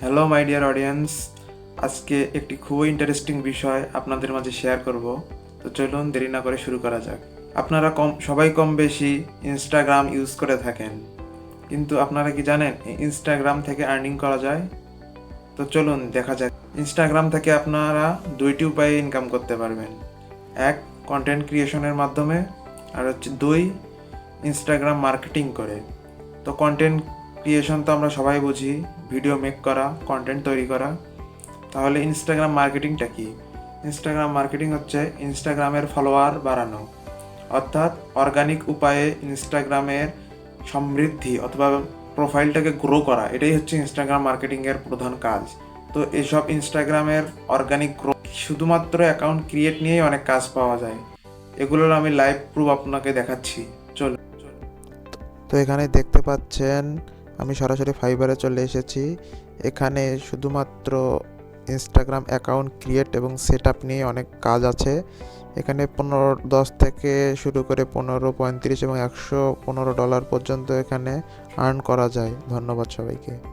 Hello my dear audience, আজকে একটি খুবই ইন্টারেস্টিং বিষয় আপনাদের মাঝে শেয়ার করব। তো চলুন দেরি না করে শুরু করা যাক। আপনারা সবাই কম বেশি ইনস্টাগ্রাম ইউজ করে থাকেন, কিন্তু আপনারা কি জানেন ইনস্টাগ্রাম থেকে আর্নিং করা যায়? তো চলুন দেখা যাক। ইনস্টাগ্রাম থেকে আপনারা দুইটি উপায়ে ইনকাম করতে পারবেন। এক, কন্টেন্ট ক্রিয়েশনের মাধ্যমে, আর হচ্ছে দুই, ইনস্টাগ্রাম মার্কেটিং করে। তো কন্টেন্ট ক্রিয়েশন তো আমরা সবাই বুঝি, ভিডিও মেক করা, কন্টেন্ট তৈরি করা। তাহলে ইনস্টাগ্রাম মার্কেটিংটা কি? ইনস্টাগ্রাম মার্কেটিং হচ্ছে ইনস্টাগ্রামের ফলোয়ার বাড়ানো, অর্থাৎ অর্গানিক উপায়ে ইনস্টাগ্রামের সমৃদ্ধি অথবা প্রোফাইলটাকে গ্রো করা। এটাই হচ্ছে ইনস্টাগ্রাম মার্কেটিংয়ের প্রধান কাজ। তো এসব ইনস্টাগ্রামের অর্গানিক গ্রো শুধুমাত্র অ্যাকাউন্ট ক্রিয়েট নিয়েই অনেক কাজ পাওয়া যায়। এগুলোর আমি লাইভ প্রুফ আপনাকে দেখাচ্ছি। চল। তো এখানে দেখতে পাচ্ছেন আমি সরাসরি ফাইবারে চলে এসেছি। এখানে শুধুমাত্র ইনস্টাগ্রাম অ্যাকাউন্ট ক্রিয়েট এবং সেট আপ নিয়ে অনেক কাজ আছে। এখানে 10 থেকে শুরু করে 15, 35 এবং $115 পর্যন্ত এখানে আর্ন করা যায়। ধন্যবাদ সবাইকে।